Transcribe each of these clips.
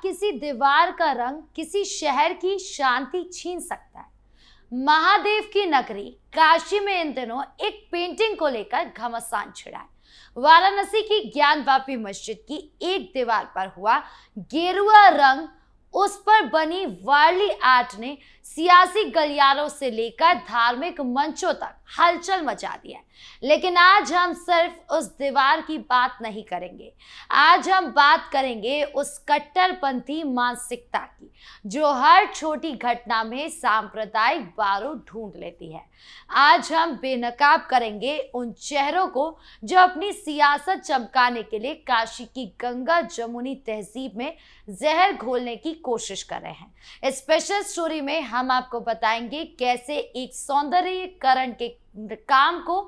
किसी दीवार का रंग किसी शहर की शांति छीन सकता है। महादेव की नगरी काशी में इन दिनों एक पेंटिंग को लेकर घमासान छिड़ा है। वाराणसी की ज्ञानवापी मस्जिद की एक दीवार पर हुआ गेरुआ रंग, उस पर बनी वारली आर्ट ने सियासी गलियारों से लेकर धार्मिक मंचों तक हलचल मचा दिया है। लेकिन आज हम सिर्फ उस दीवार की बात नहीं करेंगे, आज हम बात करेंगे उस कट्टरपंथी मानसिकता की जो हर छोटी घटना में सांप्रदायिक बारूद ढूंढ लेती है। आज हम बेनकाब करेंगे उन चेहरों को जो अपनी सियासत चमकाने के लिए काशी की गंगा जमुनी तहजीब में जहर घोलने की कोशिश कर रहे हैं। इस स्पेशल स्टोरी में हम आपको बताएंगे कैसे एक सौंदर्यीकरण के काम को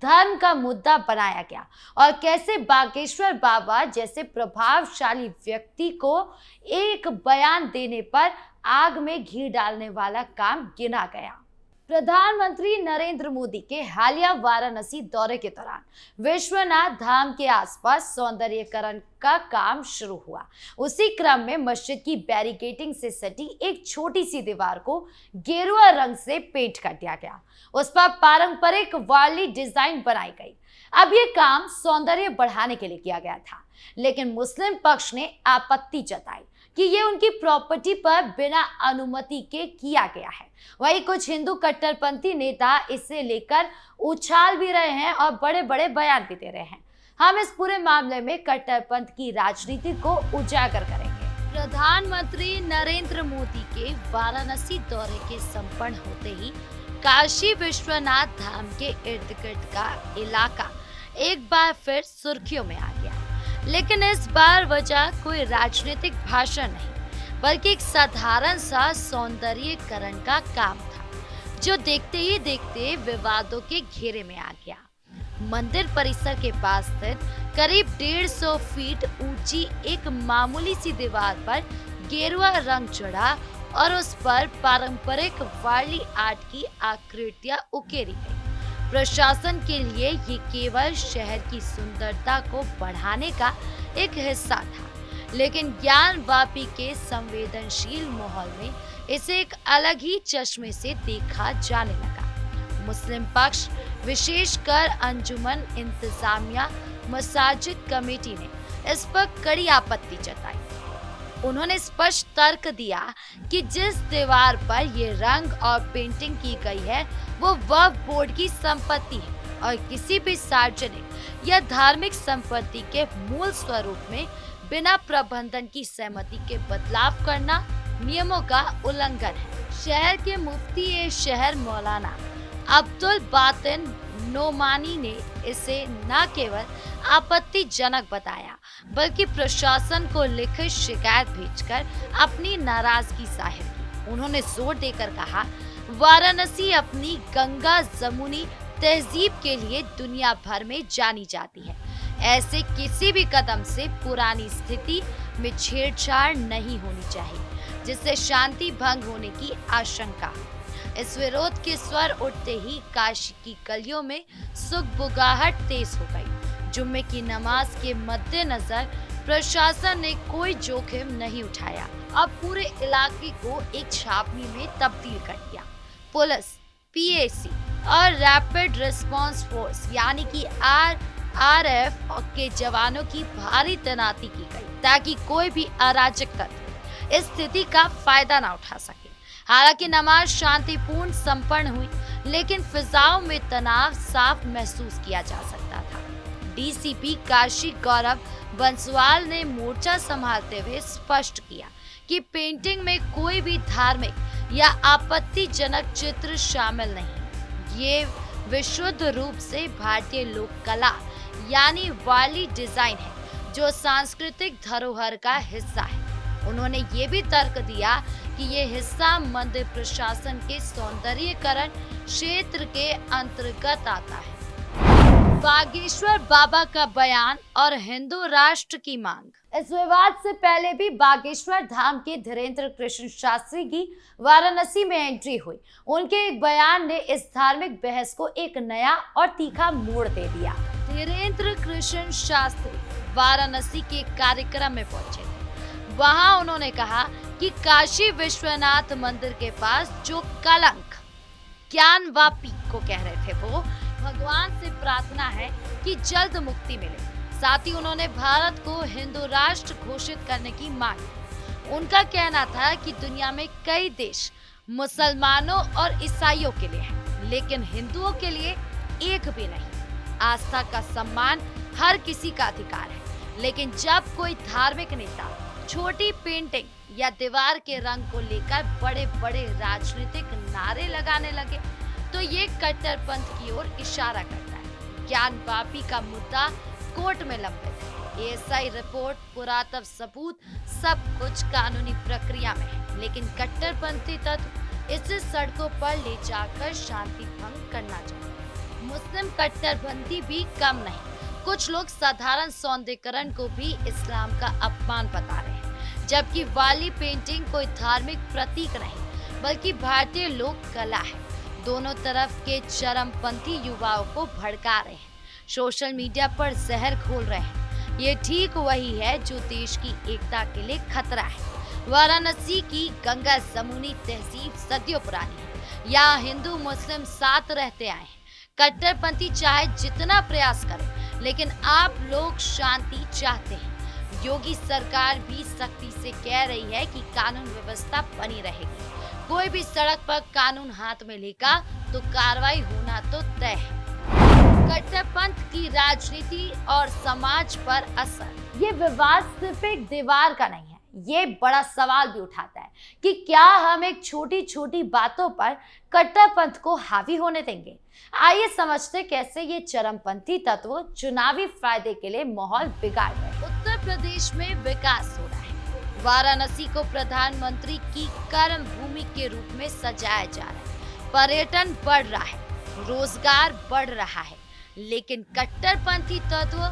धर्म का मुद्दा बनाया गया और कैसे बागेश्वर बाबा जैसे प्रभावशाली व्यक्ति को एक बयान देने पर आग में घी डालने वाला काम गिना गया। प्रधानमंत्री नरेंद्र मोदी के हालिया वाराणसी दौरे के दौरान विश्वनाथ धाम के आसपास सौंदर्यीकरण का काम शुरू हुआ। उसी क्रम में मस्जिद की बैरिकेडिंग से सटी एक छोटी सी दीवार को गेरुआ रंग से पेंट कर दिया गया। उस पर पारंपरिक वारली डिजाइन बनाई गई। अब ये काम सौंदर्य बढ़ाने के लिए किया गया था, लेकिन मुस्लिम पक्ष ने आपत्ति जताई कि ये उनकी प्रॉपर्टी पर बिना अनुमति के किया गया है। वहीं कुछ हिंदू कट्टरपंथी नेता इसे लेकर उछाल भी रहे हैं और बड़े बड़े बयान भी दे रहे हैं। हम इस पूरे मामले में कट्टरपंथ की राजनीति को उजागर करेंगे। प्रधानमंत्री नरेंद्र मोदी के वाराणसी दौरे के संपन्न होते ही काशी विश्वनाथ धाम के इर्द गिर्द का इलाका एक बार फिर सुर्खियों में आ गया। लेकिन इस बार वजह कोई राजनीतिक भाषण नहीं, बल्कि एक साधारण सा सौंदर्यीकरण का काम था जो देखते ही देखते विवादों के घेरे में आ गया। मंदिर परिसर के पास स्थित करीब 150 फीट ऊंची एक मामूली सी दीवार पर गेरुआ रंग चढ़ा और उस पर पारंपरिक वारली आर्ट की आकृतियां उकेरी गई। प्रशासन के लिए ये केवल शहर की सुंदरता को बढ़ाने का एक हिस्सा था, लेकिन ज्ञानवापी के संवेदनशील माहौल में इसे एक अलग ही चश्मे से देखा जाने लगा। मुस्लिम पक्ष, विशेषकर अंजुमन इंतजामिया मसाजिद कमेटी ने इस पर कड़ी आपत्ति जताई। उन्होंने स्पष्ट तर्क दिया कि जिस दीवार पर ये रंग और पेंटिंग की गई है वो वक्फ बोर्ड की संपत्ति है और किसी भी सार्वजनिक या धार्मिक संपत्ति के मूल स्वरूप में बिना प्रबंधन की सहमति के बदलाव करना नियमों का उल्लंघन है। शहर के मुफ्ती ए शहर मौलाना अब्दुल बातिन नोमानी ने इसे न केवल आपत्तिजनक बताया, बल्कि प्रशासन को लिखित शिकायत भेजकर अपनी नाराजगी जाहिर की। उन्होंने जोर देकर कहा, वाराणसी अपनी गंगा जमुनी तहजीब के लिए दुनिया भर में जानी जाती है। ऐसे किसी भी कदम से पुरानी स्थिति में छेड़छाड़ नहीं होनी चाहिए, जिससे शांति भंग होने की आशंका है। इस विरोध के स्वर उठते ही काशी की गलियों में सुगबुगाहट तेज हो गई। जुम्मे की नमाज के मद्देनजर प्रशासन ने कोई जोखिम नहीं उठाया और पूरे इलाके को एक छावनी में तब्दील कर दिया। पुलिस, पीएसी और रैपिड रिस्पांस फोर्स यानी कि आरआरएफ के जवानों की भारी तैनाती की गई ताकि कोई भी अराजक तत्व इस स्थिति का फायदा न उठा सके। हालांकि नमाज शांतिपूर्ण संपन्न हुई, लेकिन फिजाओं में तनाव साफ महसूस किया जा सकता था। डीसीपी काशी गौरव बंसवाल ने मोर्चा संभालते हुए स्पष्ट किया कि पेंटिंग में कोई भी धार्मिक या आपत्तिजनक चित्र शामिल नहीं। ये विशुद्ध रूप से भारतीय लोक कला यानी वारली डिजाइन है जो सांस्कृतिक धरोहर का हिस्सा है। उन्होंने ये भी तर्क दिया कि ये हिस्सा मंदिर प्रशासन के सौंदर्यीकरण क्षेत्र के अंतर्गत आता है। बागेश्वर बाबा का बयान और हिंदू राष्ट्र की मांग। इस विवाद से पहले भी बागेश्वर धाम के धीरेन्द्र कृष्ण शास्त्री की वाराणसी में एंट्री हुई। उनके एक बयान ने इस धार्मिक बहस को एक नया और तीखा मोड़ दे दिया। धीरेन्द्र कृष्ण शास्त्री वाराणसी के कार्यक्रम में पहुंचे थे। वहां उन्होंने कहा कि काशी विश्वनाथ मंदिर के पास जो कलंक ज्ञानवापी को कह रहे थे, वो भगवान से प्रार्थना है कि जल्द मुक्ति मिले। साथ ही उन्होंने भारत को हिंदू राष्ट्र घोषित करने की मांग की। उनका कहना था कि दुनिया में कई देश मुसलमानों और ईसाइयों के लिए हैं, लेकिन हिंदुओं के लिए एक भी नहीं। आस्था का सम्मान हर किसी का अधिकार है, लेकिन जब कोई धार्मिक नेता छोटी पेंटिंग या दीवार के रंग को लेकर बड़े बड़े राजनीतिक नारे लगाने लगे, तो ये कट्टरपंथ की ओर इशारा करता है। ज्ञानवापी का मुद्दा कोर्ट में लंबित है। एएसआई रिपोर्ट, पुरातत्व सबूत, सब कुछ कानूनी प्रक्रिया में है, लेकिन कट्टरपंथी तत्व इसे सड़कों पर ले जाकर शांति भंग करना चाहते हैं। मुस्लिम कट्टरपंथी भी कम नहीं, कुछ लोग साधारण सौंदर्यीकरण को भी इस्लाम का अपमान बता रहे हैं, जबकि वाली पेंटिंग कोई धार्मिक प्रतीक नहीं बल्कि भारतीय लोक कला है। दोनों तरफ के चरमपंथी युवाओं को भड़का रहे हैं, सोशल मीडिया पर जहर घोल रहे हैं। ये ठीक वही है जो देश की एकता के लिए खतरा है। वाराणसी की गंगा जमुनी तहजीब सदियों पुरानी है। यहाँ हिंदू मुस्लिम साथ रहते आए हैं। कट्टरपंथी चाहे जितना प्रयास करे, लेकिन आप लोग शांति चाहते हैं। योगी सरकार भी सख्ती से कह रही है कि कानून व्यवस्था बनी रहेगी। कोई भी सड़क पर कानून हाथ में लेगा तो कार्रवाई होना तो तय है। कट्टरपंथ की राजनीति और समाज पर असर। ये विवाद सिर्फ एक दीवार का नहीं है, ये बड़ा सवाल भी उठाता है कि क्या हम एक छोटी छोटी बातों पर कट्टरपंथ को हावी होने देंगे। आइए समझते कैसे ये चरमपंथी तत्व चुनावी फायदे के लिए माहौल बिगाड़ रहे हैं। उत्तर प्रदेश में विकास हो रहा है। वाराणसी को प्रधानमंत्री की कर्म भूमि के रूप में सजाया जा रहा है। पर्यटन बढ़ रहा है, रोजगार बढ़ रहा है, लेकिन कट्टरपंथी तत्व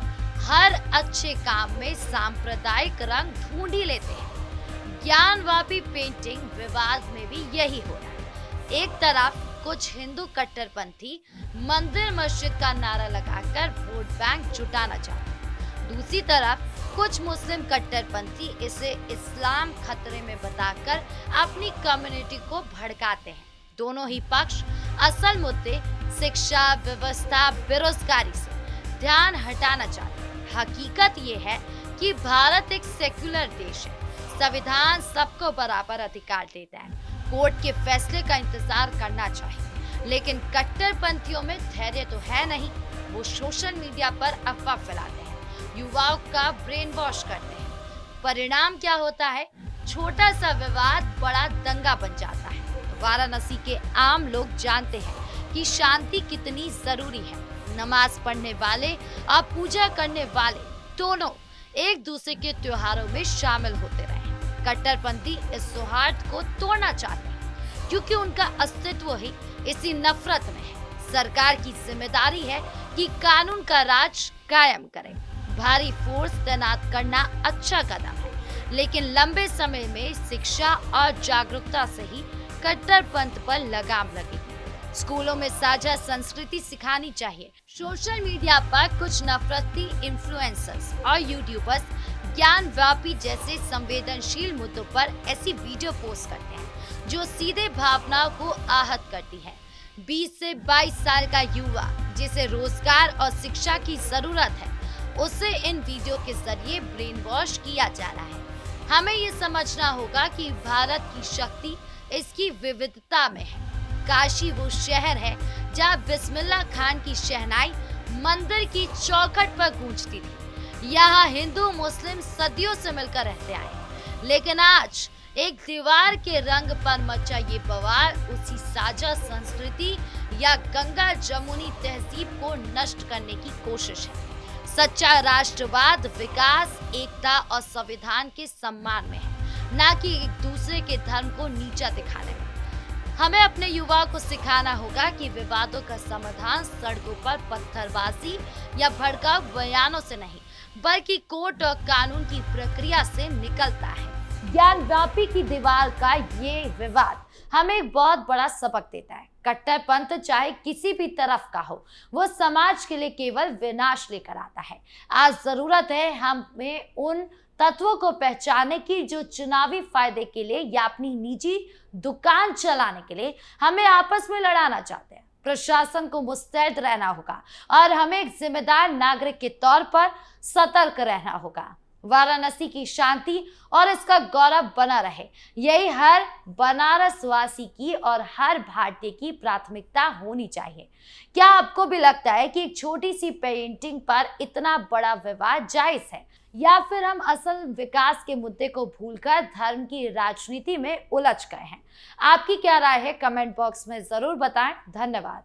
हर अच्छे काम में सांप्रदायिक रंग ढूंढ ही लेते हैं। ज्ञानवापी पेंटिंग विवाद में भी यही हो रहा है। एक तरफ कुछ हिंदू कट्टरपंथी मंदिर मस्जिद का नारा लगाकर वोट बैंक जुटाना चाहते हैं, दूसरी तरफ कुछ मुस्लिम कट्टरपंथी इसे इस्लाम खतरे में बताकर अपनी कम्युनिटी को भड़काते हैं। दोनों ही पक्ष असल मुद्दे शिक्षा, व्यवस्था, बेरोजगारी से ध्यान हटाना चाहते हैं। हकीकत ये है कि भारत एक सेक्युलर देश है। संविधान सबको बराबर अधिकार देता है। कोर्ट के फैसले का इंतजार करना चाहिए, लेकिन कट्टरपंथियों में धैर्य तो है नहीं। वो सोशल मीडिया पर अफवाह फैलाते हैं, युवाओं का ब्रेन वॉश करते हैं। परिणाम क्या होता है? छोटा सा विवाद बड़ा दंगा बन जाता है। वाराणसी के आम लोग जानते हैं कि शांति कितनी जरूरी है। नमाज पढ़ने वाले और पूजा करने वाले दोनों एक दूसरे के त्योहारों में शामिल होते रहे। कट्टरपंथी इस सौहार्द को तोड़ना चाहते हैं, क्योंकि उनका अस्तित्व ही इसी नफरत में है। सरकार की जिम्मेदारी है कि कानून का राज कायम करे। भारी फोर्स तैनात करना अच्छा कदम है, लेकिन लंबे समय में शिक्षा और जागरूकता से ही कट्टरपंथ पर लगाम लगेगी। स्कूलों में साझा संस्कृति सिखानी चाहिए। सोशल मीडिया पर कुछ नफरती इन्फ्लुएंसर्स और यूट्यूबर्स ज्ञानवापी जैसे संवेदनशील मुद्दों पर ऐसी वीडियो पोस्ट करते हैं जो सीधे भावनाओं को आहत करती है। 20 से 22 साल का युवा जिसे रोजगार और शिक्षा की जरूरत है, उसे इन वीडियो के जरिए ब्रेन वॉश किया जा रहा है। हमें ये समझना होगा कि भारत की शक्ति इसकी विविधता में है। काशी वो शहर है जहाँ बिस्मिल्लाह खान की शहनाई मंदिर की चौखट पर गूंजती थी। यहाँ हिंदू मुस्लिम सदियों से मिलकर रहते आए, लेकिन आज एक दीवार के रंग पर मचा ये बवाल उसी साझा संस्कृति या गंगा जमुनी तहजीब को नष्ट करने की कोशिश है। सच्चा राष्ट्रवाद विकास, एकता और संविधान के सम्मान में है, न कि एक दूसरे के धर्म को नीचा दिखाने में। हमें अपने युवाओं को सिखाना होगा कि विवादों का समाधान सड़कों पर पत्थरबाजी या भड़काऊ बयानों से नहीं, बल्कि कोर्ट और कानून की प्रक्रिया से निकलता है। ज्ञानवापी की दीवार का ये विवाद हमें एक बहुत बड़ा सबक देता है। कट्टरपंथ चाहे किसी भी तरफ का हो, वो समाज के लिए केवल विनाश लेकर आता है। आज जरूरत है हमें उन तत्वों को पहचाने कि जो चुनावी फायदे के लिए या अपनी निजी दुकान चलाने के लिए हमें आपस में लड़ाना चाहते हैं। प्रशासन को मुस्तैद रहना होगा और हमें एक जिम्मेदार नागरिक के तौर पर सतर्क रहना होगा। वाराणसी की शांति और इसका गौरव बना रहे, यही हर बनारस वासी की और हर भारतीय की प्राथमिकता होनी चाहिए। क्या आपको भी लगता है कि एक छोटी सी पेंटिंग पर इतना बड़ा विवाद जायज है, या फिर हम असल विकास के मुद्दे को भूलकर धर्म की राजनीति में उलझ गए हैं? आपकी क्या राय है? कमेंट बॉक्स में जरूर बताएं। धन्यवाद।